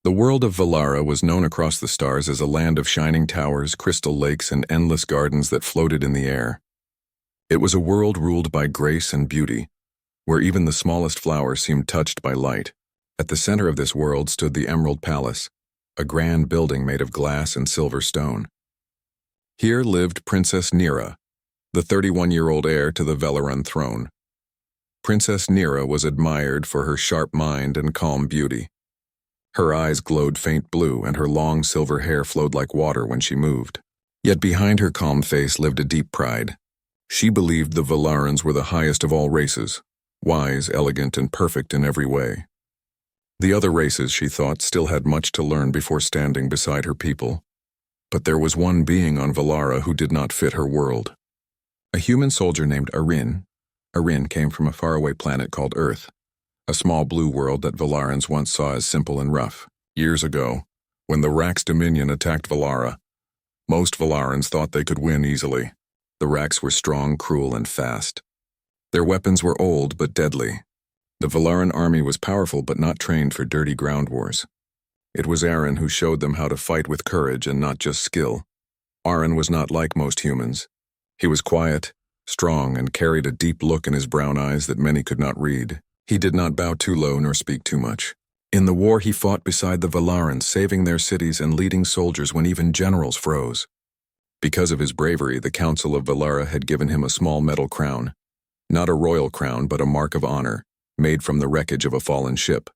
The world of Valara was known across the stars as a land of shining towers, crystal lakes, and endless gardens that floated in the air. It was a world ruled by grace and beauty, where even the smallest flower seemed touched by light. At the center of this world stood the Emerald Palace, a grand building made of glass and silver stone. Here lived Princess Nira, the 31-year-old heir to the Velaran throne. Princess Nira was admired for her sharp mind and calm beauty. Her eyes glowed faint blue, and her long silver hair flowed like water when she moved. Yet behind her calm face lived a deep pride. She believed the Valarans were the highest of all races, wise, elegant, and perfect in every way. The other races, she thought, still had much to learn before standing beside her people. But there was one being on Valara who did not fit her world. A human soldier named Arin. Arin came from a faraway planet called Earth, a small blue world that Valarans once saw as simple and rough. Years ago, when the Rax Dominion attacked Valara, most Valarans thought they could win easily. The Rax were strong, cruel, and fast. Their weapons were old but deadly. The Valaran army was powerful but not trained for dirty ground wars. It was Arin who showed them how to fight with courage and not just skill. Arin was not like most humans. He was quiet, strong, and carried a deep look in his brown eyes that many could not read. He did not bow too low nor speak too much. In the war he fought beside the Valarans, saving their cities and leading soldiers when even generals froze. Because of his bravery, the Council of Valara had given him a small metal crown. Not a royal crown, but a mark of honor, made from the wreckage of a fallen ship.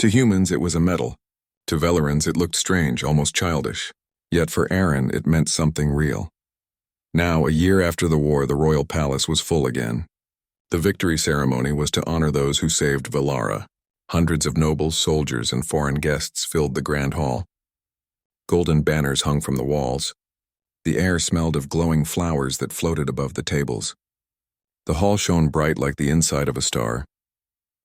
To humans it was a medal. To Valarans it looked strange, almost childish. Yet for Arin it meant something real. Now, a year after the war, the royal palace was full again. The victory ceremony was to honor those who saved Valara. Hundreds of nobles, soldiers, and foreign guests filled the grand hall. Golden banners hung from the walls. The air smelled of glowing flowers that floated above the tables. The hall shone bright like the inside of a star.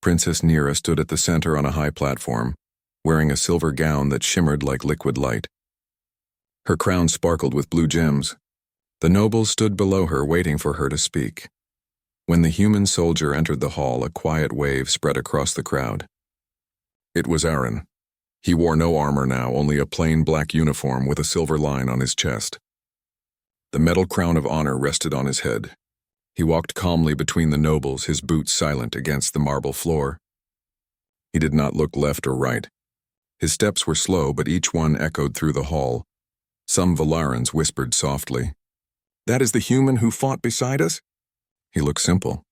Princess Nira stood at the center on a high platform, wearing a silver gown that shimmered like liquid light. Her crown sparkled with blue gems. The nobles stood below her, waiting for her to speak. When the human soldier entered the hall, a quiet wave spread across the crowd. It was Arin. He wore no armor now, only a plain black uniform with a silver line on his chest. The metal crown of honor rested on his head. He walked calmly between the nobles, his boots silent against the marble floor. He did not look left or right. His steps were slow, but each one echoed through the hall. Some Valarans whispered softly, "That is the human who fought beside us?" He looked simple.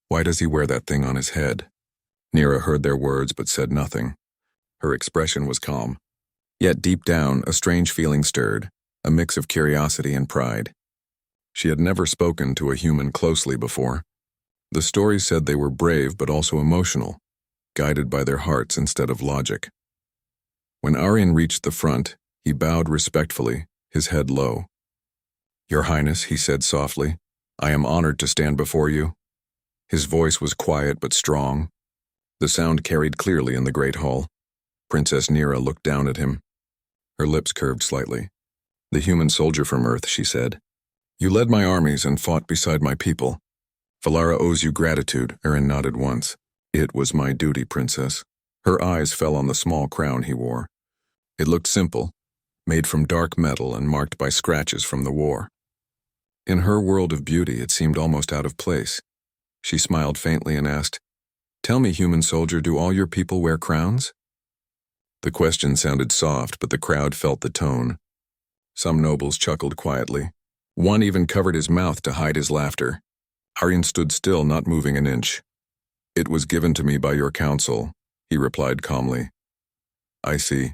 Why does he wear that thing on his head? Nira heard their words but said nothing. Her expression was calm. Yet deep down, a strange feeling stirred, a mix of curiosity and pride. She had never spoken to a human closely before. The stories said they were brave but also emotional, guided by their hearts instead of logic. When Arin reached the front, he bowed respectfully, his head low. "Your Highness," he said softly, "I am honored to stand before you." His voice was quiet but strong. The sound carried clearly in the great hall. Princess Nira looked down at him. Her lips curved slightly. "The human soldier from Earth," she said. "You led my armies and fought beside my people. Valara owes you gratitude." Arin nodded once. "It was my duty, Princess." Her eyes fell on the small crown he wore. It looked simple, made from dark metal and marked by scratches from the war. In her world of beauty, it seemed almost out of place. She smiled faintly and asked, "Tell me, human soldier, do all your people wear crowns?" The question sounded soft, but the crowd felt the tone. Some nobles chuckled quietly. One even covered his mouth to hide his laughter. Arin stood still, not moving an inch. "It was given to me by your council," he replied calmly. "I see,"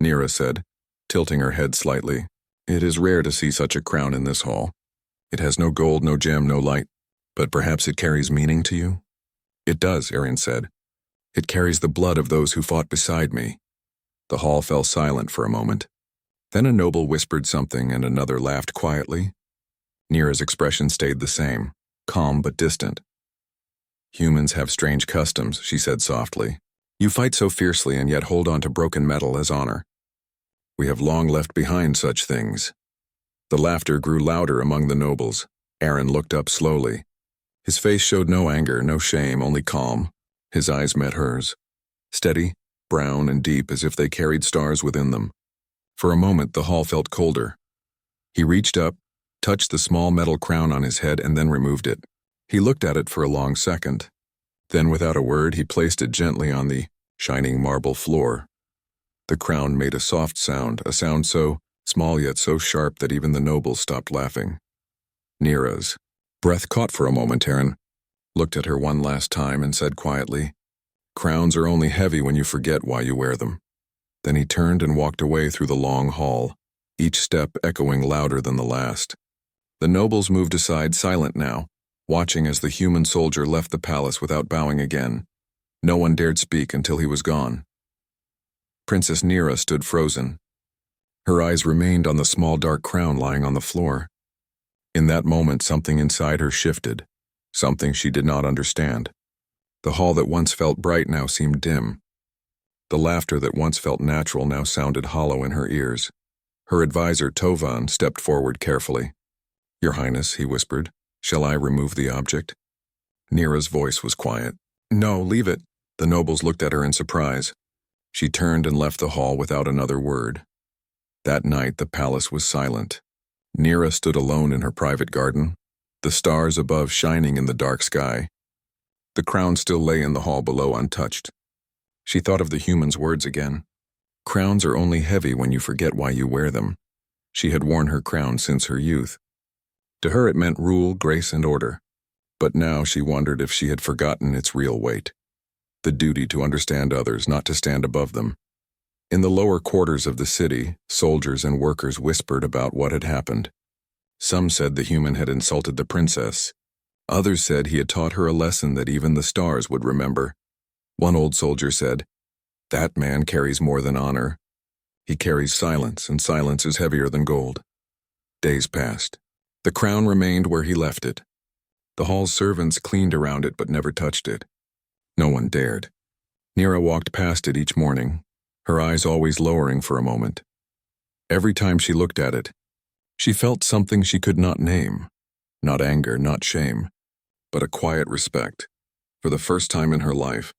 Nira said, tilting her head slightly. "It is rare to see such a crown in this hall. It has no gold, no gem, no light, but perhaps it carries meaning to you?" "It does," Arin said. "It carries the blood of those who fought beside me." The hall fell silent for a moment. Then a noble whispered something and another laughed quietly. Nira's expression stayed the same, calm but distant. "Humans have strange customs," she said softly. "You fight so fiercely and yet hold on to broken metal as honor. We have long left behind such things." The laughter grew louder among the nobles. Arin looked up slowly. His face showed no anger, no shame, only calm. His eyes met hers. Steady, brown and deep as if they carried stars within them. For a moment, the hall felt colder. He reached up, touched the small metal crown on his head, and then removed it. He looked at it for a long second. Then, without a word, he placed it gently on the shining marble floor. The crown made a soft sound, a sound so small yet so sharp that even the nobles stopped laughing. Nira's breath caught for a moment. Aaron looked at her one last time and said quietly, "Crowns are only heavy when you forget why you wear them." Then he turned and walked away through the long hall, each step echoing louder than the last. The nobles moved aside, silent now, watching as the human soldier left the palace without bowing again. No one dared speak until he was gone. Princess Nira stood frozen. Her eyes remained on the small dark crown lying on the floor. In that moment, something inside her shifted, something she did not understand. The hall that once felt bright now seemed dim. The laughter that once felt natural now sounded hollow in her ears. Her advisor, Tovan, stepped forward carefully. "Your Highness," he whispered, "shall I remove the object?" Nira's voice was quiet. "No, leave it." The nobles looked at her in surprise. She turned and left the hall without another word. That night, the palace was silent. Nira stood alone in her private garden, the stars above shining in the dark sky. The crown still lay in the hall below untouched. She thought of the human's words again. Crowns are only heavy when you forget why you wear them. She had worn her crown since her youth. To her it meant rule, grace, and order. But now she wondered if she had forgotten its real weight. The duty to understand others, not to stand above them. In the lower quarters of the city, soldiers and workers whispered about what had happened. Some said the human had insulted the princess. Others said he had taught her a lesson that even the stars would remember. One old soldier said, "That man carries more than honor. He carries silence, and silence is heavier than gold." Days passed. The crown remained where he left it. The hall's servants cleaned around it but never touched it. No one dared. Nira walked past it each morning, her eyes always lowering for a moment. Every time she looked at it, she felt something she could not name. Not anger, not shame, but a quiet respect. For the first time in her life,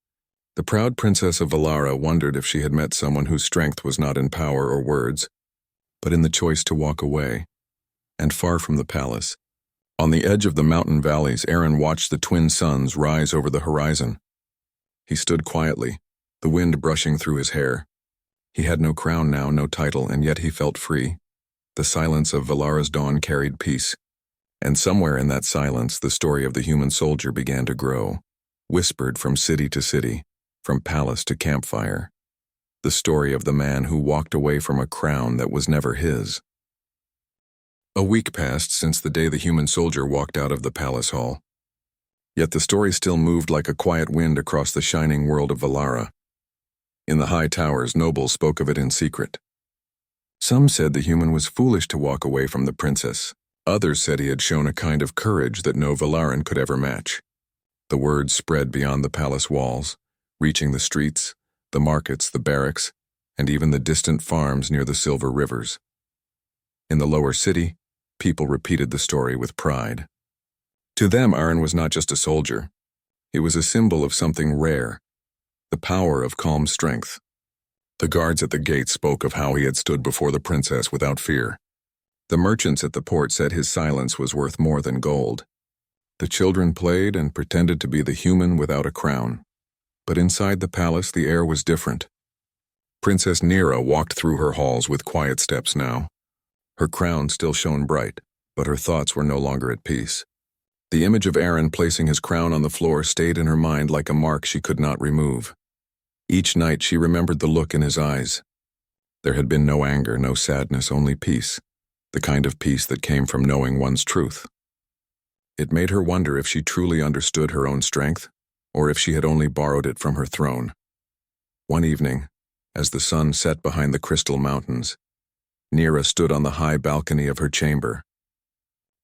the proud princess of Valara wondered if she had met someone whose strength was not in power or words, but in the choice to walk away. And far from the palace, on the edge of the mountain valleys, Aaron watched the twin suns rise over the horizon. He stood quietly, the wind brushing through his hair. He had no crown now, no title, and yet he felt free. The silence of Valara's dawn carried peace. And somewhere in that silence, the story of the human soldier began to grow, whispered from city to city, from palace to campfire. The story of the man who walked away from a crown that was never his. A week passed since the day the human soldier walked out of the palace hall. Yet the story still moved like a quiet wind across the shining world of Valara. In the high towers, nobles spoke of it in secret. Some said the human was foolish to walk away from the princess. Others said he had shown a kind of courage that no Valaran could ever match. The word spread beyond the palace walls, reaching the streets, the markets, the barracks, and even the distant farms near the silver rivers. In the lower city, people repeated the story with pride. To them, Aaron was not just a soldier. He was a symbol of something rare, the power of calm strength. The guards at the gate spoke of how he had stood before the princess without fear. The merchants at the port said his silence was worth more than gold. The children played and pretended to be the human without a crown. But inside the palace, the air was different. Princess Nira walked through her halls with quiet steps now. Her crown still shone bright, but her thoughts were no longer at peace. The image of Aaron placing his crown on the floor stayed in her mind like a mark she could not remove. Each night she remembered the look in his eyes. There had been no anger, no sadness, only peace, the kind of peace that came from knowing one's truth. It made her wonder if she truly understood her own strength, or if she had only borrowed it from her throne. One evening, as the sun set behind the crystal mountains, Nira stood on the high balcony of her chamber.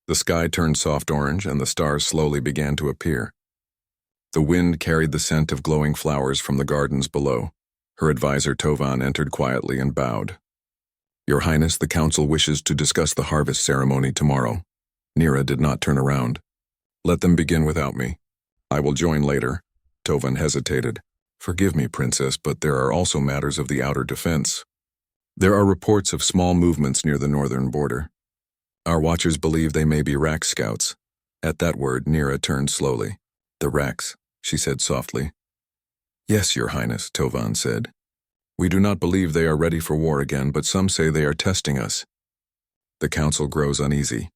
The sky turned soft orange and the stars slowly began to appear. The wind carried the scent of glowing flowers from the gardens below. Her advisor Tovan entered quietly and bowed. "Your Highness, the council wishes to discuss the harvest ceremony tomorrow." Nira did not turn around. "Let them begin without me. I will join later." Tovan hesitated. Forgive me, Princess, but there are also matters of the outer defense. There are reports of small movements near the northern border. Our watchers believe they may be Rax scouts. At that word, Nira turned slowly. The Rax, she said softly. Yes, Your Highness, Tovan said. We do not believe they are ready for war again, but some say they are testing us. The council grows uneasy.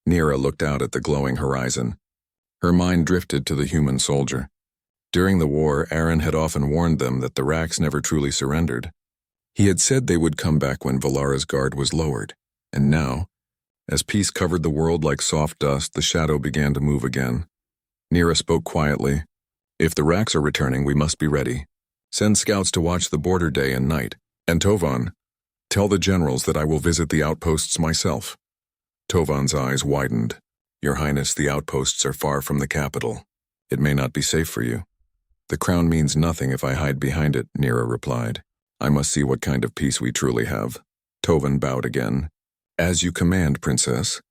Nira looked out at the glowing horizon. Her mind drifted to the human soldier. During the war, Aaron had often warned them that the Rax never truly surrendered. He had said they would come back when Valara's guard was lowered, and now, as peace covered the world like soft dust, the shadow began to move again. Nira spoke quietly. If the Rax are returning, we must be ready. Send scouts to watch the border day and night. And Tovan, tell the generals that I will visit the outposts myself. Tovan's eyes widened. Your Highness, the outposts are far from the capital. It may not be safe for you. The crown means nothing if I hide behind it, Nira replied. I must see what kind of peace we truly have. Tovan bowed again. As you command, Princess.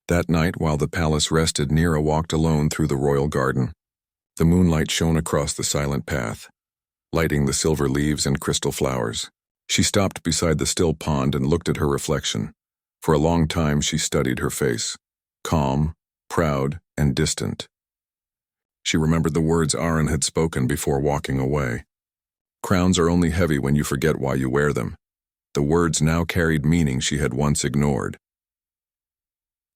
That night, while the palace rested, Nira walked alone through the royal garden. The moonlight shone across the silent path, lighting the silver leaves and crystal flowers. She stopped beside the still pond and looked at her reflection. For a long time she studied her face, calm, proud, and distant. She remembered the words Aaron had spoken before walking away. Crowns are only heavy when you forget why you wear them. The words now carried meaning she had once ignored.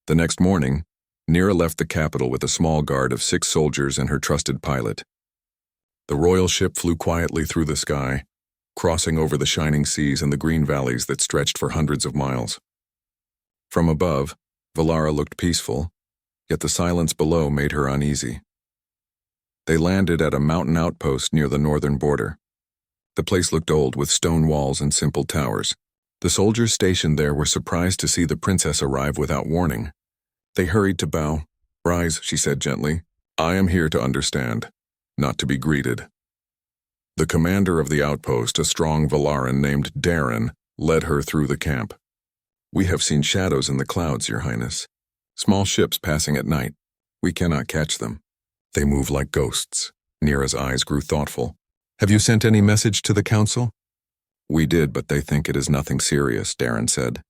The next morning, Nira left the capital with a small guard of 6 soldiers and her trusted pilot. The royal ship flew quietly through the sky, crossing over the shining seas and the green valleys that stretched for hundreds of miles. From above, Valara looked peaceful, yet the silence below made her uneasy. They landed at a mountain outpost near the northern border. The place looked old, with stone walls and simple towers. The soldiers stationed there were surprised to see the princess arrive without warning. They hurried to bow. Rise, she said gently. I am here to understand, not to be greeted. The commander of the outpost, a strong Valaran named Darren, led her through the camp. We have seen shadows in the clouds, Your Highness. Small ships passing at night. We cannot catch them. They move like ghosts. Nira's eyes grew thoughtful. Have you sent any message to the council? We did, but they think it is nothing serious, Darren said.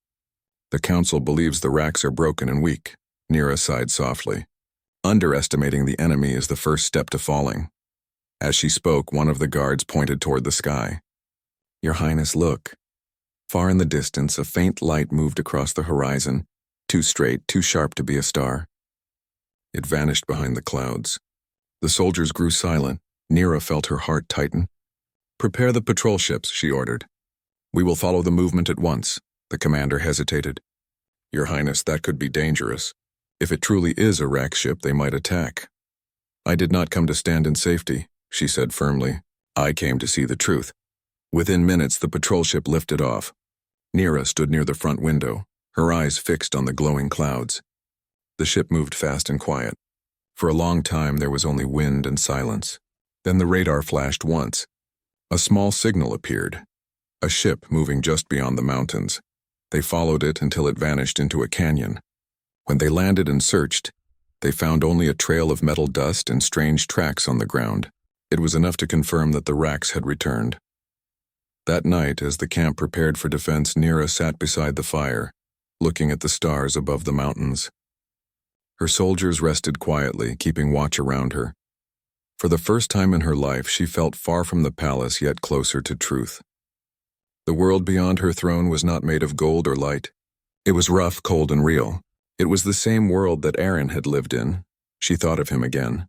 The council believes the Rax are broken and weak. Nira sighed softly. Underestimating the enemy is the first step to falling. As she spoke, one of the guards pointed toward the sky. Your Highness, look. Far in the distance, a faint light moved across the horizon, too straight, too sharp to be a star. It vanished behind the clouds. The soldiers grew silent. Nira felt her heart tighten. Prepare the patrol ships, she ordered. We will follow the movement at once. The commander hesitated. Your Highness, that could be dangerous. If it truly is a Rax ship, they might attack. I did not come to stand in safety, she said firmly. I came to see the truth. Within minutes, the patrol ship lifted off. Nira stood near the front window, her eyes fixed on the glowing clouds. The ship moved fast and quiet. For a long time, there was only wind and silence. Then the radar flashed once. A small signal appeared. A ship moving just beyond the mountains. They followed it until it vanished into a canyon. When they landed and searched, they found only a trail of metal dust and strange tracks on the ground. It was enough to confirm that the Rax had returned. That night, as the camp prepared for defense, Nira sat beside the fire, looking at the stars above the mountains. Her soldiers rested quietly, keeping watch around her. For the first time in her life, she felt far from the palace, yet closer to truth. The world beyond her throne was not made of gold or light. It was rough, cold, and real. It was the same world that Aaron had lived in. She thought of him again.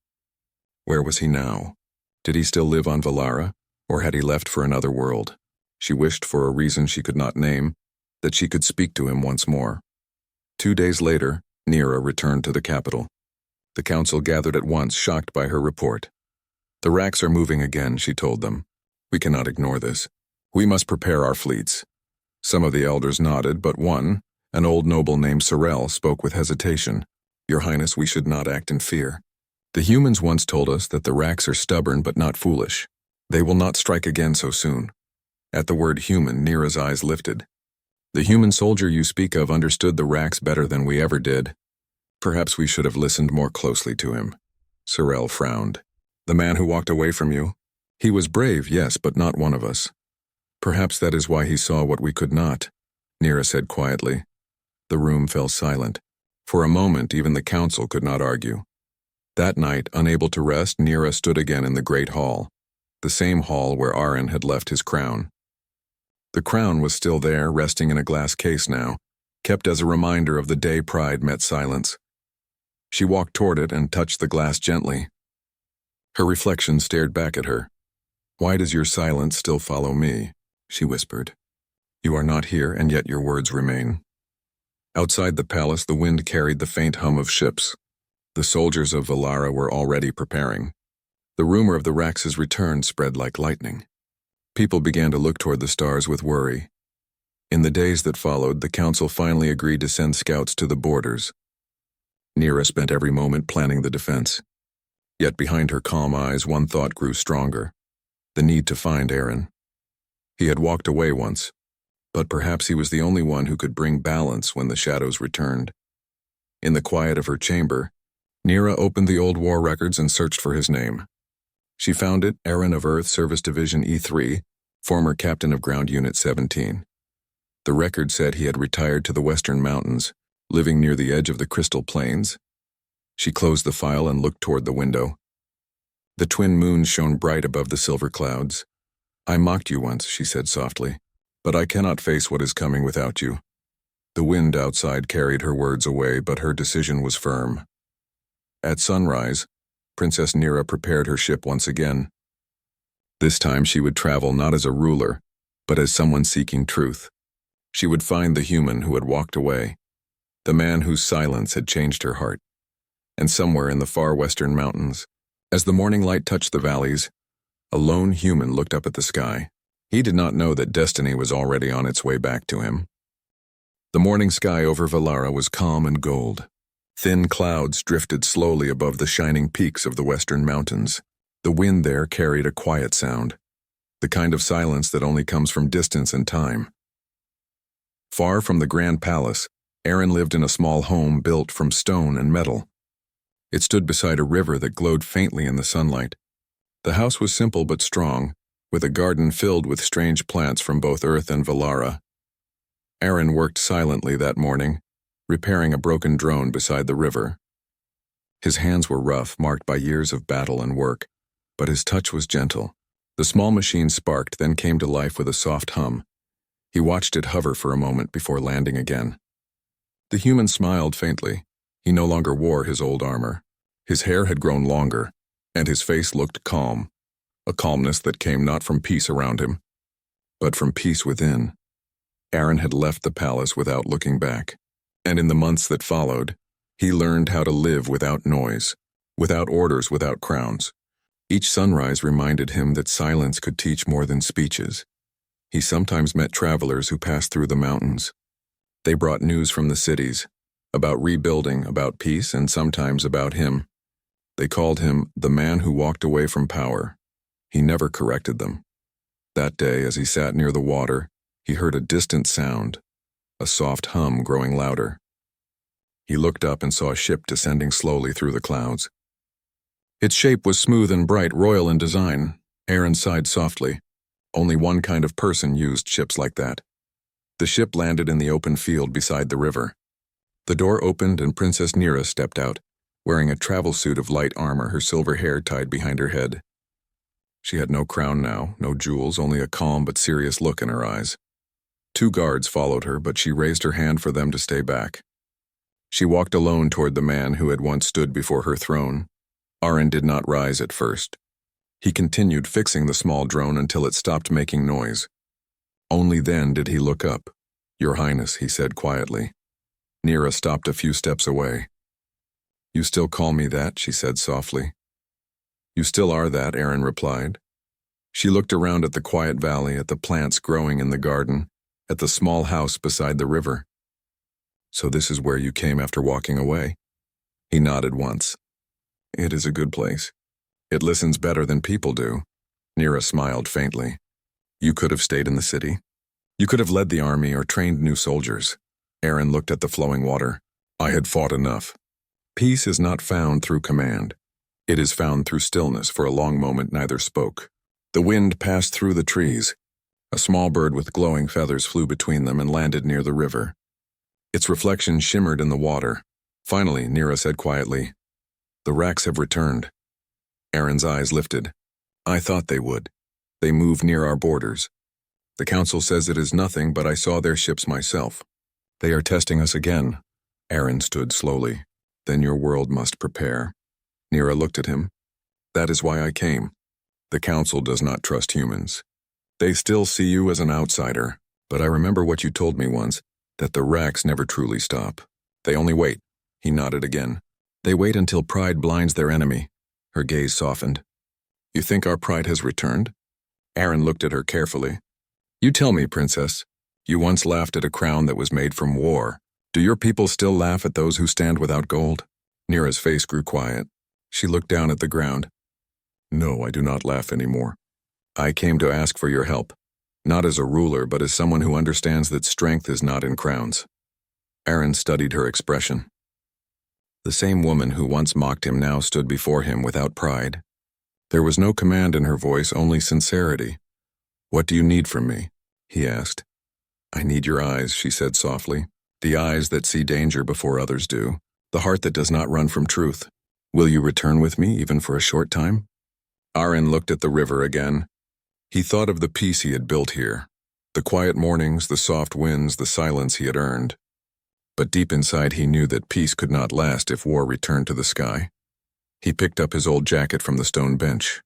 Where was he now? Did he still live on Valara, or had he left for another world? She wished, for a reason she could not name, that she could speak to him once more. 2 days later, Nira returned to the capital. The council gathered at once, shocked by her report. The Rax are moving again, she told them. We cannot ignore this. We must prepare our fleets. Some of the elders nodded, but one, an old noble named Sorel, spoke with hesitation. Your Highness, we should not act in fear. The humans once told us that the Rax are stubborn but not foolish. They will not strike again so soon. At the word human, Nira's eyes lifted. The human soldier you speak of understood the Rax better than we ever did. Perhaps we should have listened more closely to him. Sorel frowned. The man who walked away from you, He was brave, yes, but not one of us. Perhaps that is why he saw what we could not, Nira said quietly. The room fell silent. For a moment, even the council could not argue. That night, unable to rest, Nira stood again in the great hall, the same hall where Aren had left his crown. The crown was still there, resting in a glass case now, kept as a reminder of the day pride met silence. She walked toward it and touched the glass gently. Her reflection stared back at her. "Why does your silence still follow me?" she whispered. "You are not here, and yet your words remain." Outside the palace, the wind carried the faint hum of ships. The soldiers of Valara were already preparing. The rumor of the Rax's return spread like lightning. People began to look toward the stars with worry. In the days that followed, the council finally agreed to send scouts to the borders. Nira spent every moment planning the defense. Yet behind her calm eyes, one thought grew stronger: the need to find Aren. He had walked away once, but perhaps he was the only one who could bring balance when the shadows returned. In the quiet of her chamber, Nira opened the old war records and searched for his name. She found it, Aren of Earth, Service Division E3, former Captain of Ground Unit 17. The record said he had retired to the Western Mountains, living near the edge of the Crystal Plains. She closed the file and looked toward the window. The twin moons shone bright above the silver clouds. "I mocked you once," she said softly, "but I cannot face what is coming without you." The wind outside carried her words away, but her decision was firm. At sunrise, Princess Nira prepared her ship once again. This time she would travel not as a ruler, but as someone seeking truth. She would find the human who had walked away, the man whose silence had changed her heart. And somewhere in the far western mountains, as the morning light touched the valleys, a lone human looked up at the sky. He did not know that destiny was already on its way back to him. The morning sky over Valara was calm and gold. Thin clouds drifted slowly above the shining peaks of the western mountains. The wind there carried a quiet sound, the kind of silence that only comes from distance and time. Far from the grand palace, Aren lived in a small home built from stone and metal. It stood beside a river that glowed faintly in the sunlight. The house was simple but strong, with a garden filled with strange plants from both Earth and Valara. Aren worked silently that morning, repairing a broken drone beside the river. His hands were rough, marked by years of battle and work, but his touch was gentle. The small machine sparked, then came to life with a soft hum. He watched it hover for a moment before landing again. The human smiled faintly. He no longer wore his old armor. His hair had grown longer, and his face looked calm, a calmness that came not from peace around him, but from peace within. Aren had left the palace without looking back, and in the months that followed, he learned how to live without noise, without orders, without crowns. Each sunrise reminded him that silence could teach more than speeches. He sometimes met travelers who passed through the mountains. They brought news from the cities, about rebuilding, about peace, and sometimes about him. They called him the man who walked away from power. He never corrected them. That day, as he sat near the water, he heard a distant sound, a soft hum growing louder. He looked up and saw a ship descending slowly through the clouds. Its shape was smooth and bright, royal in design. Aren sighed softly. Only one kind of person used ships like that. The ship landed in the open field beside the river. The door opened and Princess Nira stepped out, wearing a travel suit of light armor, her silver hair tied behind her head. She had no crown now, no jewels, only a calm but serious look in her eyes. 2 guards followed her, but she raised her hand for them to stay back. She walked alone toward the man who had once stood before her throne. Aren did not rise at first. He continued fixing the small drone until it stopped making noise. Only then did he look up. "Your Highness," he said quietly. Nira stopped a few steps away. "You still call me that?" she said softly. "You still are that," Aren replied. She looked around at the quiet valley, at the plants growing in the garden, at the small house beside the river. "So this is where you came after walking away?" He nodded once. "It is a good place. It listens better than people do." Nira smiled faintly. "You could have stayed in the city. You could have led the army or trained new soldiers." Aren looked at the flowing water. "I had fought enough. Peace is not found through command. It is found through stillness." For a long moment neither spoke. The wind passed through the trees. A small bird with glowing feathers flew between them and landed near the river. Its reflection shimmered in the water. Finally, Nira said quietly, "The racks have returned." Aaron's eyes lifted. "I thought they would. They move near our borders. The council says it is nothing, but I saw their ships myself. They are testing us again." Aaron stood slowly. "Then your world must prepare." Nira looked at him. "That is why I came. The council does not trust humans. They still see you as an outsider, but I remember what you told me once, that the racks never truly stop. They only wait." He nodded again. "They wait until pride blinds their enemy." Her gaze softened. "You think our pride has returned?" Aaron looked at her carefully. "You tell me, princess. You once laughed at a crown that was made from war. Do your people still laugh at those who stand without gold?" Nira's face grew quiet. She looked down at the ground. "No, I do not laugh anymore. I came to ask for your help, not as a ruler, but as someone who understands that strength is not in crowns." Aaron studied her expression. The same woman who once mocked him now stood before him without pride. There was no command in her voice, only sincerity. "What do you need from me?" he asked. "I need your eyes," she said softly. "The eyes that see danger before others do. The heart that does not run from truth. Will you return with me, even for a short time?" Aaron looked at the river again. He thought of the peace he had built here. The quiet mornings, the soft winds, the silence he had earned. But deep inside he knew that peace could not last if war returned to the sky. He picked up his old jacket from the stone bench.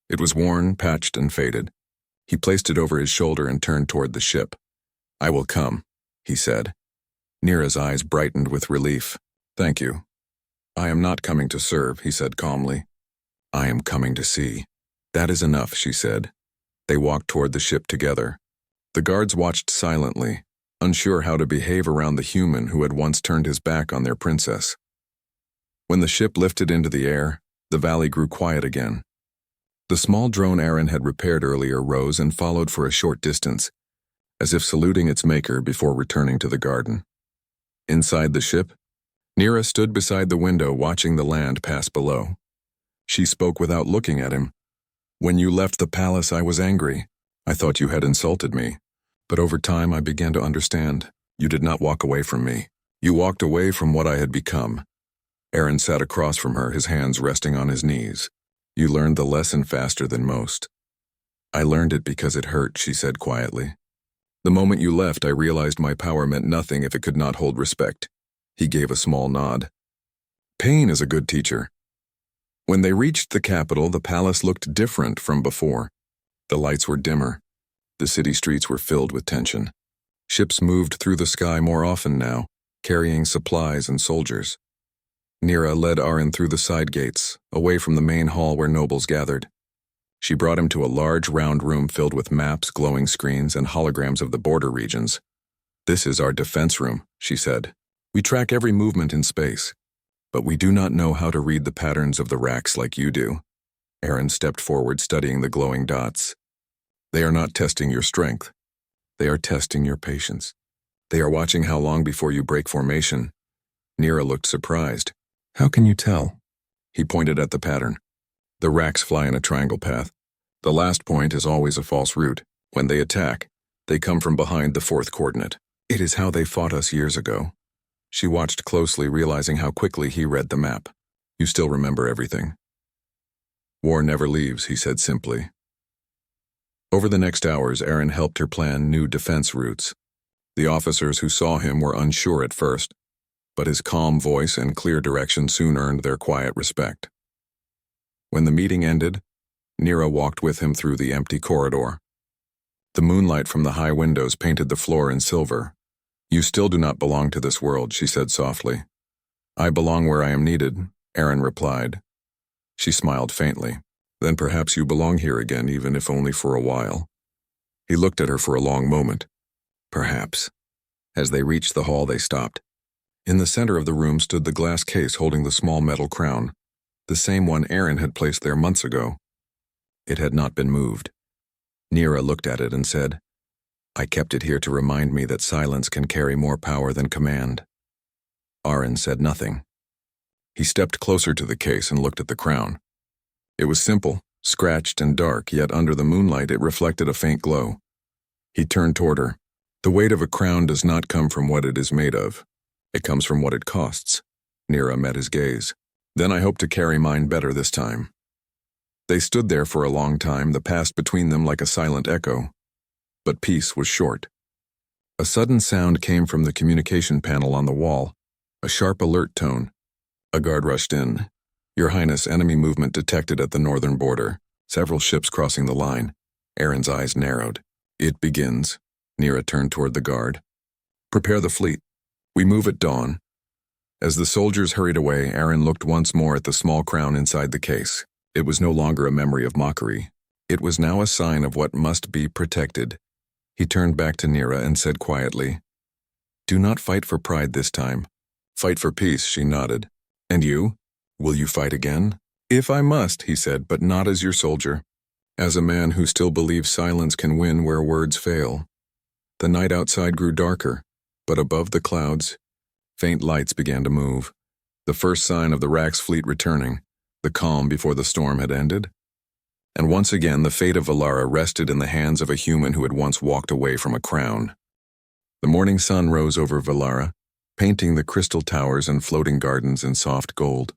It was worn, patched, and faded. He placed it over his shoulder and turned toward the ship. "I will come," he said. Nira's eyes brightened with relief. "Thank you." "I am not coming to serve," he said calmly. "I am coming to see." "That is enough," she said. They walked toward the ship together. The guards watched silently, unsure how to behave around the human who had once turned his back on their princess. When the ship lifted into the air, the valley grew quiet again. The small drone Aaron had repaired earlier rose and followed for a short distance, as if saluting its maker before returning to the garden. Inside the ship, Nira stood beside the window watching the land pass below. She spoke without looking at him. "When you left the palace, I was angry. I thought you had insulted me. But over time I began to understand. You did not walk away from me. You walked away from what I had become." Aaron sat across from her, his hands resting on his knees. "You learned the lesson faster than most." "I learned it because it hurt," she said quietly. "The moment you left, I realized my power meant nothing if it could not hold respect." He gave a small nod. "Pain is a good teacher." When they reached the capital, the palace looked different from before. The lights were dimmer. The city streets were filled with tension. Ships moved through the sky more often now, carrying supplies and soldiers. Nira led Aaron through the side gates, away from the main hall where nobles gathered. She brought him to a large round room filled with maps, glowing screens, and holograms of the border regions. "This is our defense room," she said. "We track every movement in space, but we do not know how to read the patterns of the racks like you do." Aaron stepped forward, studying the glowing dots. "They are not testing your strength. They are testing your patience. They are watching how long before you break formation." Nira looked surprised. "How can you tell?" He pointed at the pattern. "The racks fly in a triangle path. The last point is always a false route. When they attack, they come from behind the fourth coordinate. It is how they fought us years ago." She watched closely, realizing how quickly he read the map. "You still remember everything." "War never leaves," he said simply. Over the next hours, Aaron helped her plan new defense routes. The officers who saw him were unsure at first, but his calm voice and clear direction soon earned their quiet respect. When the meeting ended, Nira walked with him through the empty corridor. The moonlight from the high windows painted the floor in silver. "You still do not belong to this world," she said softly. "I belong where I am needed," Aaron replied. She smiled faintly. "Then perhaps you belong here again, even if only for a while." He looked at her for a long moment. "Perhaps." As they reached the hall, they stopped. In the center of the room stood the glass case holding the small metal crown, the same one Aaron had placed there months ago. It had not been moved. Nira looked at it and said, "I kept it here to remind me that silence can carry more power than command." Aaron said nothing. He stepped closer to the case and looked at the crown. It was simple, scratched and dark, yet under the moonlight it reflected a faint glow. He turned toward her. The weight of a crown does not come from what it is made of. It comes from what it costs. Nira met his gaze. Then I hope to carry mine better this time. They stood there for a long time, the past between them like a silent echo. But peace was short. A sudden sound came from the communication panel on the wall, a sharp alert tone. A guard rushed in. Your Highness, enemy movement detected at the northern border. Several ships crossing the line. Aaron's eyes narrowed. It begins. Nira turned toward the guard. Prepare the fleet. We move at dawn. As the soldiers hurried away, Aaron looked once more at the small crown inside the case. It was no longer a memory of mockery. It was now a sign of what must be protected. He turned back to Nira and said quietly, "Do not fight for pride this time. Fight for peace," she nodded. "And you? Will you fight again?" "If I must," he said, "but not as your soldier. As a man who still believes silence can win where words fail." The night outside grew darker, but above the clouds, faint lights began to move. The first sign of the Rax fleet returning, the calm before the storm had ended. And once again the fate of Valara rested in the hands of a human who had once walked away from a crown. The morning sun rose over Valara, painting the crystal towers and floating gardens in soft gold.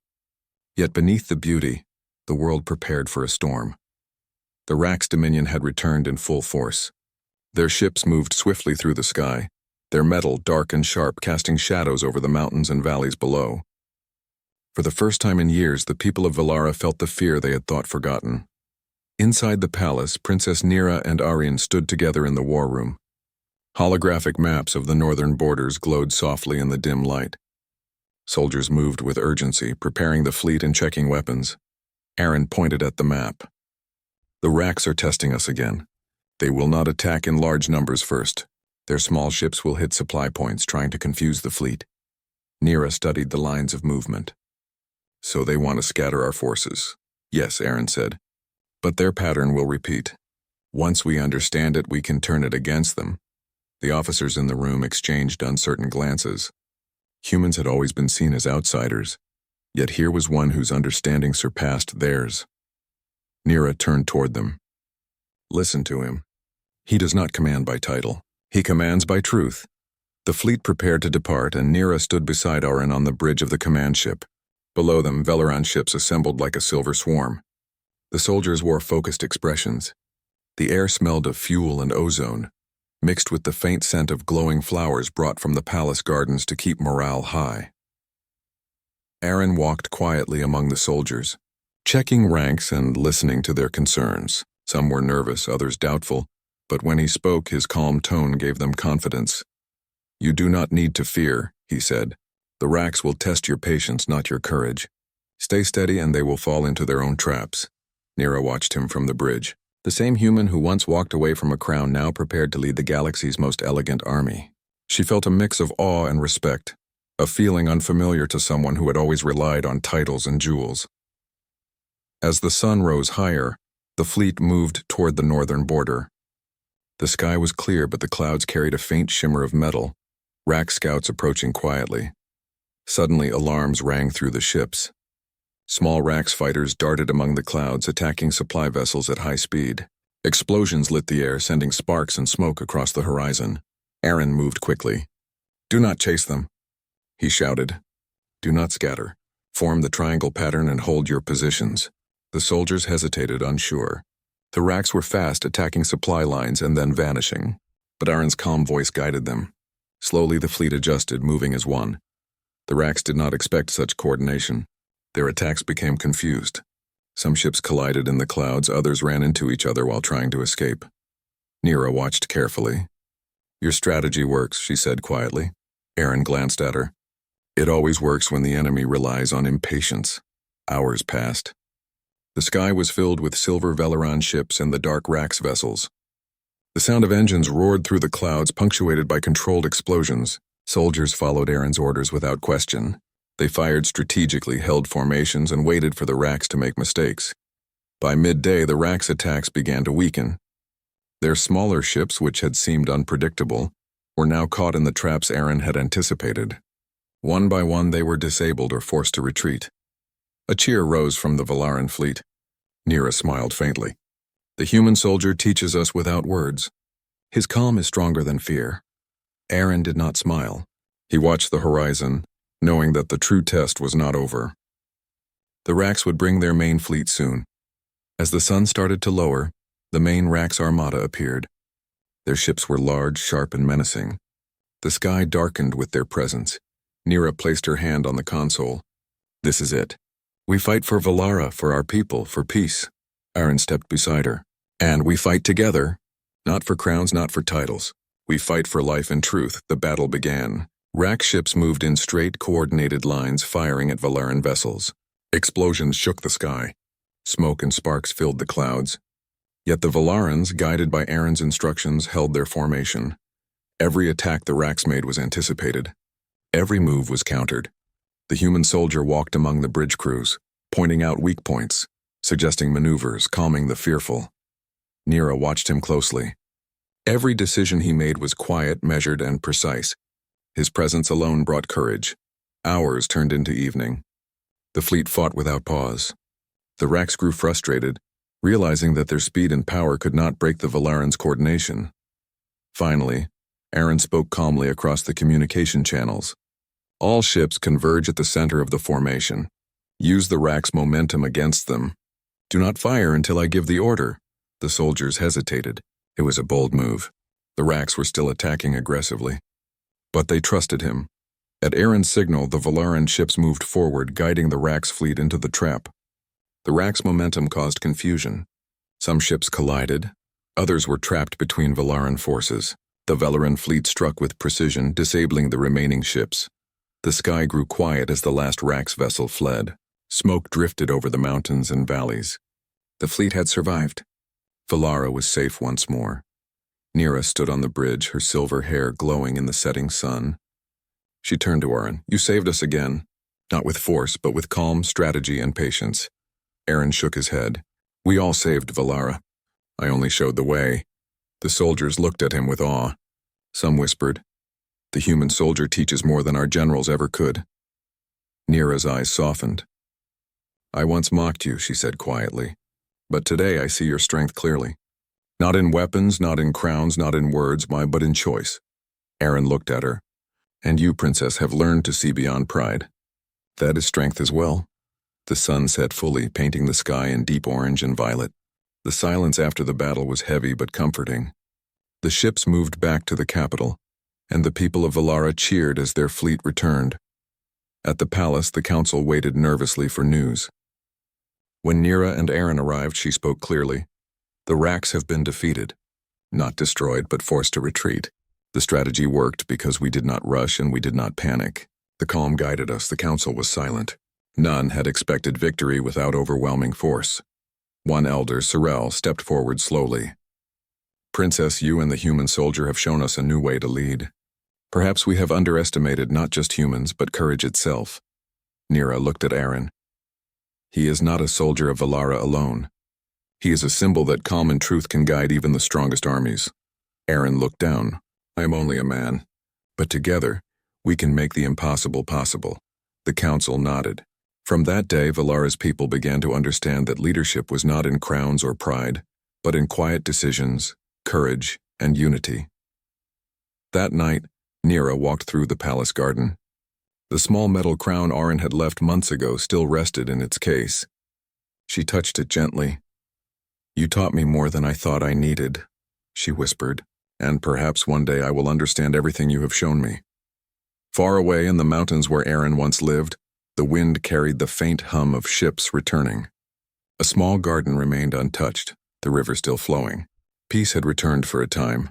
Yet beneath the beauty, the world prepared for a storm. The Rax dominion had returned in full force. Their ships moved swiftly through the sky, their metal dark and sharp, casting shadows over the mountains and valleys below. For the first time in years, the people of Valara felt the fear they had thought forgotten. Inside the palace, Princess Nira and Aryan stood together in the war room. Holographic maps of the northern borders glowed softly in the dim light. Soldiers moved with urgency, preparing the fleet and checking weapons. Aaron pointed at the map. "The Rax are testing us again. They will not attack in large numbers first. Their small ships will hit supply points, trying to confuse the fleet." Nira studied the lines of movement. "So they want to scatter our forces." "Yes," Aaron said. "But their pattern will repeat. Once we understand it, we can turn it against them." The officers in the room exchanged uncertain glances. Humans had always been seen as outsiders, yet here was one whose understanding surpassed theirs. Nira turned toward them. "Listen to him. He does not command by title. He commands by truth." The fleet prepared to depart, and Nira stood beside Aaron on the bridge of the command ship. Below them, Velaran ships assembled like a silver swarm. The soldiers wore focused expressions. The air smelled of fuel and ozone, mixed with the faint scent of glowing flowers brought from the palace gardens to keep morale high. Aaron walked quietly among the soldiers, checking ranks and listening to their concerns. Some were nervous, others doubtful, but when he spoke, his calm tone gave them confidence. "You do not need to fear," he said. "The Rax will test your patience, not your courage. Stay steady and they will fall into their own traps." Nira watched him from the bridge. The same human who once walked away from a crown now prepared to lead the galaxy's most elegant army. She felt a mix of awe and respect, a feeling unfamiliar to someone who had always relied on titles and jewels. As the sun rose higher, the fleet moved toward the northern border. The sky was clear, but the clouds carried a faint shimmer of metal, Rax scouts approaching quietly. Suddenly, alarms rang through the ships. Small Rax fighters darted among the clouds, attacking supply vessels at high speed. Explosions lit the air, sending sparks and smoke across the horizon. Aaron moved quickly. "Do not chase them," he shouted. "Do not scatter. Form the triangle pattern and hold your positions." The soldiers hesitated, unsure. The Rax were fast, attacking supply lines and then vanishing. But Aaron's calm voice guided them. Slowly the fleet adjusted, moving as one. The Rax did not expect such coordination. Their attacks became confused. Some ships collided in the clouds, others ran into each other while trying to escape. Nira watched carefully. "Your strategy works," she said quietly. Aaron glanced at her. "It always works when the enemy relies on impatience." Hours passed. The sky was filled with silver Velaran ships and the dark Rax vessels. The sound of engines roared through the clouds, punctuated by controlled explosions. Soldiers followed Aaron's orders without question. They fired strategically, held formations, and waited for the Rax to make mistakes. By midday, the Rax attacks began to weaken. Their smaller ships, which had seemed unpredictable, were now caught in the traps Aaron had anticipated. One by one, they were disabled or forced to retreat. A cheer rose from the Velaran fleet. Nira smiled faintly. The human soldier teaches us without words. His calm is stronger than fear. Aaron did not smile. He watched the horizon, knowing that the true test was not over. The Racks would bring their main fleet soon. As the sun started to lower, the main Racks armada appeared. Their ships were large, sharp, and menacing. The sky darkened with their presence. Nira placed her hand on the console. This is it. We fight for Valara, for our people, for peace. Aaron stepped beside her. And we fight together. Not for crowns, not for titles. We fight for life and truth. The battle began. Rack ships moved in straight, coordinated lines, firing at Valaran vessels. Explosions shook the sky. Smoke and sparks filled the clouds. Yet the Valarans, guided by Aaron's instructions, held their formation. Every attack the Racks made was anticipated. Every move was countered. The human soldier walked among the bridge crews, pointing out weak points, suggesting maneuvers, calming the fearful. Nira watched him closely. Every decision he made was quiet, measured, and precise. His presence alone brought courage. Hours turned into evening. The fleet fought without pause. The Racks grew frustrated, realizing that their speed and power could not break the Valarans' coordination. Finally, Aaron spoke calmly across the communication channels. All ships converge at the center of the formation. Use the Racks' momentum against them. Do not fire until I give the order. The soldiers hesitated. It was a bold move. The Racks were still attacking aggressively. But they trusted him. At Aaron's signal, the Valaran ships moved forward, guiding the Racks' fleet into the trap. The Racks' momentum caused confusion. Some ships collided. Others were trapped between Valaran forces. The Valaran fleet struck with precision, disabling the remaining ships. The sky grew quiet as the last Racks vessel fled. Smoke drifted over the mountains and valleys. The fleet had survived. Valara was safe once more. Nira stood on the bridge, her silver hair glowing in the setting sun. She turned to Aaron. You saved us again. Not with force, but with calm, strategy, and patience. Aaron shook his head. We all saved Valara. I only showed the way. The soldiers looked at him with awe. Some whispered, the human soldier teaches more than our generals ever could. Nira's eyes softened. I once mocked you, she said quietly. But today I see your strength clearly. Not in weapons, not in crowns, not in words, but in choice. Aaron looked at her. And you, princess, have learned to see beyond pride. That is strength as well. The sun set fully, painting the sky in deep orange and violet. The silence after the battle was heavy but comforting. The ships moved back to the capital, and the people of Valara cheered as their fleet returned. At the palace, the council waited nervously for news. When Nira and Aaron arrived, she spoke clearly. The Racks have been defeated. Not destroyed, but forced to retreat. The strategy worked because we did not rush and we did not panic. The calm guided us. The council was silent. None had expected victory without overwhelming force. One elder, Sorel, stepped forward slowly. Princess, you and the human soldier have shown us a new way to lead. Perhaps we have underestimated not just humans, but courage itself. Nira looked at Aaron. He is not a soldier of Valara alone. He is a symbol that calm and truth can guide even the strongest armies. Aaron looked down. I am only a man. But together, we can make the impossible possible. The council nodded. From that day, Valara's people began to understand that leadership was not in crowns or pride, but in quiet decisions, courage, and unity. That night, Nira walked through the palace garden. The small metal crown Aaron had left months ago still rested in its case. She touched it gently. You taught me more than I thought I needed, she whispered, and perhaps one day I will understand everything you have shown me. Far away in the mountains where Aaron once lived, the wind carried the faint hum of ships returning. A small garden remained untouched, the river still flowing. Peace had returned for a time,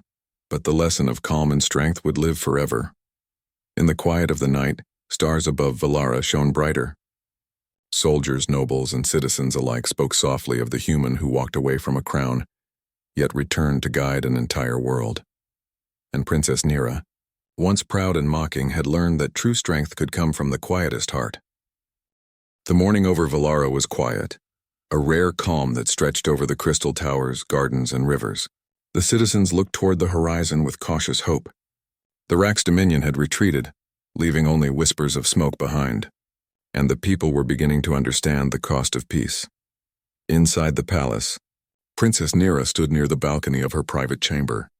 but the lesson of calm and strength would live forever. In the quiet of the night, stars above Valara shone brighter. Soldiers, nobles, and citizens alike spoke softly of the human who walked away from a crown, yet returned to guide an entire world. And Princess Nira, once proud and mocking, had learned that true strength could come from the quietest heart. The morning over Valara was quiet, a rare calm that stretched over the crystal towers, gardens, and rivers. The citizens looked toward the horizon with cautious hope. The Racks' dominion had retreated, leaving only whispers of smoke behind, and the people were beginning to understand the cost of peace. Inside the palace, Princess Nira stood near the balcony of her private chamber.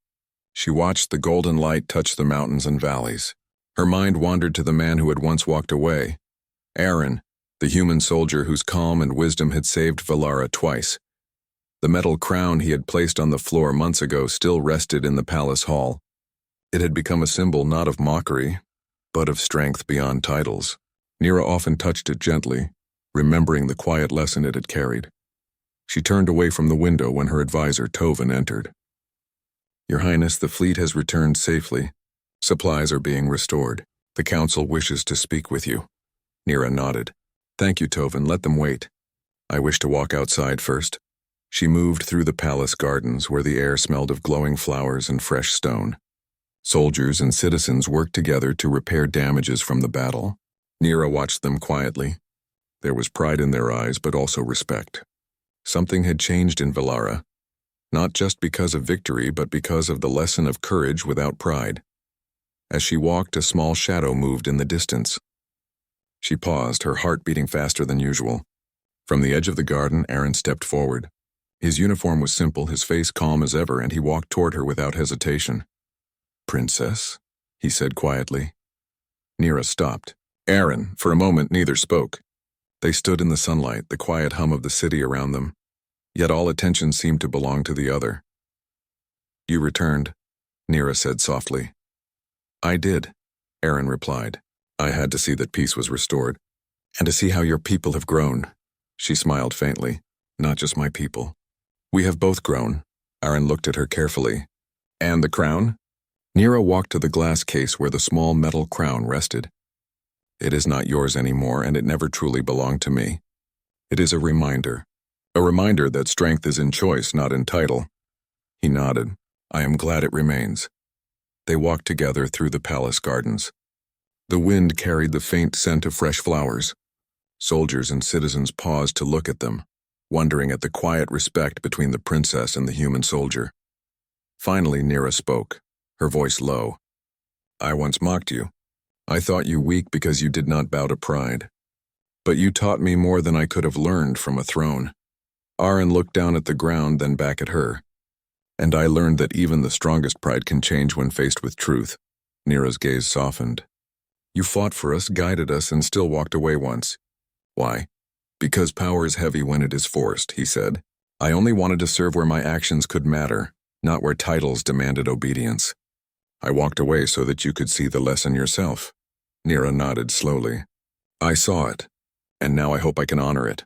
She watched the golden light touch the mountains and valleys. Her mind wandered to the man who had once walked away, Aaron, the human soldier whose calm and wisdom had saved Valara twice. The metal crown he had placed on the floor months ago still rested in the palace hall. It had become a symbol not of mockery, but of strength beyond titles. Nira often touched it gently, remembering the quiet lesson it had carried. She turned away from the window when her advisor, Tovin, entered. "Your Highness, the fleet has returned safely. Supplies are being restored. The council wishes to speak with you." Nira nodded. "Thank you, Tovin. Let them wait. I wish to walk outside first." She moved through the palace gardens where the air smelled of glowing flowers and fresh stone. Soldiers and citizens worked together to repair damages from the battle. Nira watched them quietly. There was pride in their eyes, but also respect. Something had changed in Valara, not just because of victory, but because of the lesson of courage without pride. As she walked, a small shadow moved in the distance. She paused, her heart beating faster than usual. From the edge of the garden, Aaron stepped forward. His uniform was simple, his face calm as ever, and he walked toward her without hesitation. "Princess?" he said quietly. Nira stopped. Aaron, for a moment, neither spoke. They stood in the sunlight, the quiet hum of the city around them, yet all attention seemed to belong to the other. "You returned," Nira said softly. "I did," Aaron replied. "I had to see that peace was restored, and to see how your people have grown." She smiled faintly. "Not just my people. We have both grown." Aaron looked at her carefully. "And the crown?" Nira walked to the glass case where the small metal crown rested. "It is not yours anymore, and it never truly belonged to me. It is a reminder that strength is in choice, not in title." He nodded. "I am glad it remains." They walked together through the palace gardens. The wind carried the faint scent of fresh flowers. Soldiers and citizens paused to look at them, wondering at the quiet respect between the princess and the human soldier. Finally, Nira spoke, her voice low. "I once mocked you. I thought you weak because you did not bow to pride. But you taught me more than I could have learned from a throne." Aaron looked down at the ground, then back at her. "And I learned that even the strongest pride can change when faced with truth." Nira's gaze softened. "You fought for us, guided us, and still walked away once. Why?" "Because power is heavy when it is forced," he said. "I only wanted to serve where my actions could matter, not where titles demanded obedience. I walked away so that you could see the lesson yourself." Nira nodded slowly. "I saw it, and now I hope I can honor it."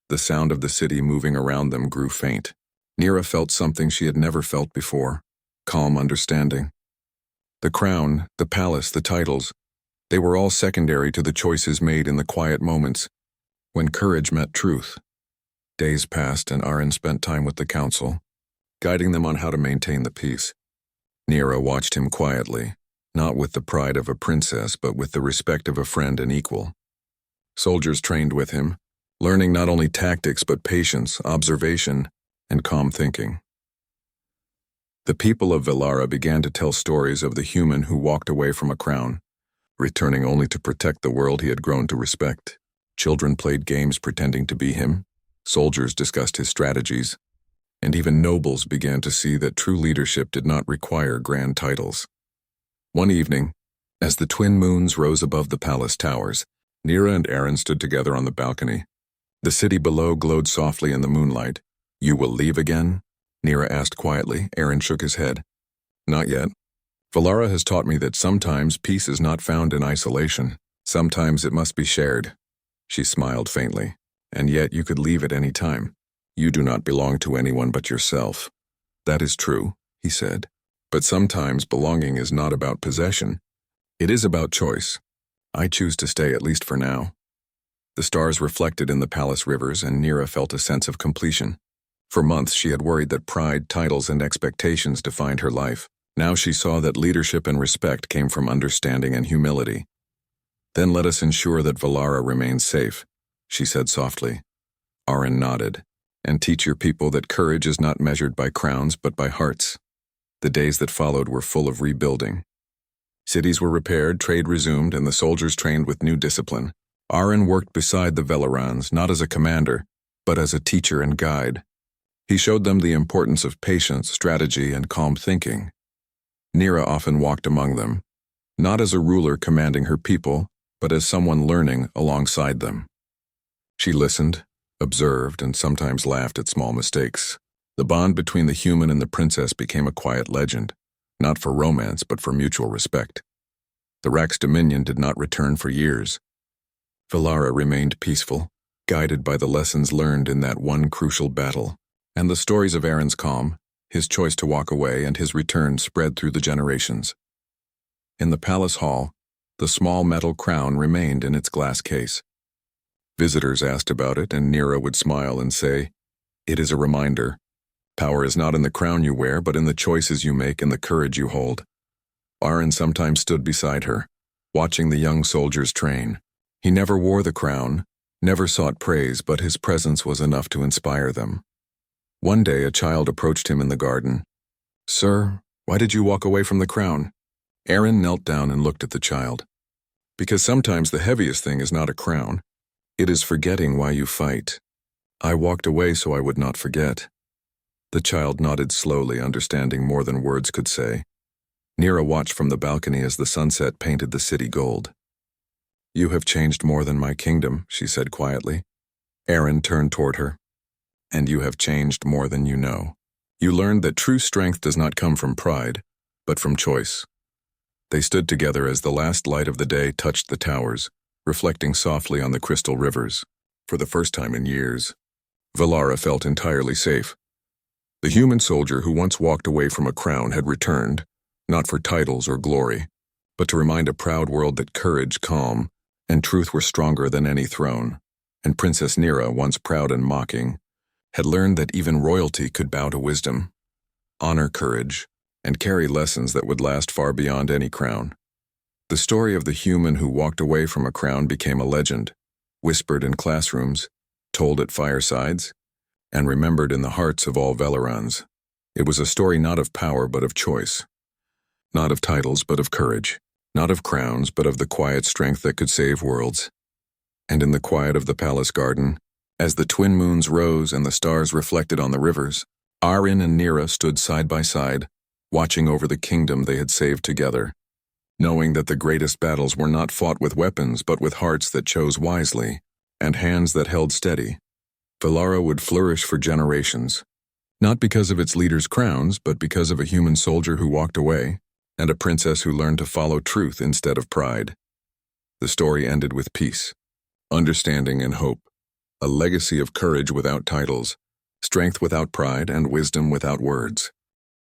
The sound of the city moving around them grew faint. Nira felt something she had never felt before, calm understanding. The crown, the palace, the titles, they were all secondary to the choices made in the quiet moments when courage met truth. Days passed and Aaron spent time with the council, guiding them on how to maintain the peace. Nira watched him quietly, not with the pride of a princess, but with the respect of a friend and equal. Soldiers trained with him, learning not only tactics but patience, observation, and calm thinking. The people of Valara began to tell stories of the human who walked away from a crown, returning only to protect the world he had grown to respect. Children played games pretending to be him, soldiers discussed his strategies, and even nobles began to see that true leadership did not require grand titles. One evening, as the twin moons rose above the palace towers, Nira and Aaron stood together on the balcony. The city below glowed softly in the moonlight. "You will leave again?" Nira asked quietly. Aaron shook his head. "Not yet. Valara has taught me that sometimes peace is not found in isolation. Sometimes it must be shared." She smiled faintly. "And yet you could leave at any time. You do not belong to anyone but yourself." "That is true," he said. "But sometimes belonging is not about possession. It is about choice. I choose to stay, at least for now." The stars reflected in the palace rivers, and Nira felt a sense of completion. For months she had worried that pride, titles, and expectations defined her life. Now she saw that leadership and respect came from understanding and humility. "Then let us ensure that Valara remains safe," she said softly. Aaron nodded. "And teach your people that courage is not measured by crowns but by hearts." The days that followed were full of rebuilding. Cities were repaired, trade resumed, and the soldiers trained with new discipline. Aaron worked beside the Valarans, not as a commander, but as a teacher and guide. He showed them the importance of patience, strategy, and calm thinking. Nira often walked among them, not as a ruler commanding her people, but as someone learning alongside them. She listened, observed, and sometimes laughed at small mistakes. The bond between the human and the princess became a quiet legend, not for romance but for mutual respect. The Rak's dominion did not return for years. Valara remained peaceful, guided by the lessons learned in that one crucial battle, and the stories of Aaron's calm, his choice to walk away, and his return spread through the generations. In the palace hall, the small metal crown remained in its glass case. Visitors asked about it, and Nira would smile and say, "It is a reminder. Power is not in the crown you wear, but in the choices you make and the courage you hold." Aaron sometimes stood beside her, watching the young soldiers train. He never wore the crown, never sought praise, but his presence was enough to inspire them. One day a child approached him in the garden. "Sir, why did you walk away from the crown?" Aaron knelt down and looked at the child. "Because sometimes the heaviest thing is not a crown. It is forgetting why you fight. I walked away so I would not forget." The child nodded slowly, understanding more than words could say. Nira watched from the balcony as the sunset painted the city gold. "You have changed more than my kingdom," she said quietly. Aaron turned toward her. "And you have changed more than you know. You learned that true strength does not come from pride, but from choice." They stood together as the last light of the day touched the towers, reflecting softly on the crystal rivers. For the first time in years, Valara felt entirely safe. The human soldier who once walked away from a crown had returned, not for titles or glory, but to remind a proud world that courage, calm, and truth were stronger than any throne. And Princess Nira, once proud and mocking, had learned that even royalty could bow to wisdom, honor courage, and carry lessons that would last far beyond any crown. The story of the human who walked away from a crown became a legend, whispered in classrooms, told at firesides, and remembered in the hearts of all Valarans. It was a story not of power but of choice, not of titles but of courage, not of crowns but of the quiet strength that could save worlds. And in the quiet of the palace garden, as the twin moons rose and the stars reflected on the rivers, Aaron and Nira stood side by side, watching over the kingdom they had saved together, knowing that the greatest battles were not fought with weapons but with hearts that chose wisely and hands that held steady. Valara would flourish for generations, not because of its leaders' crowns, but because of a human soldier who walked away and a princess who learned to follow truth instead of pride. The story ended with peace, understanding, and hope, a legacy of courage without titles, strength without pride, and wisdom without words.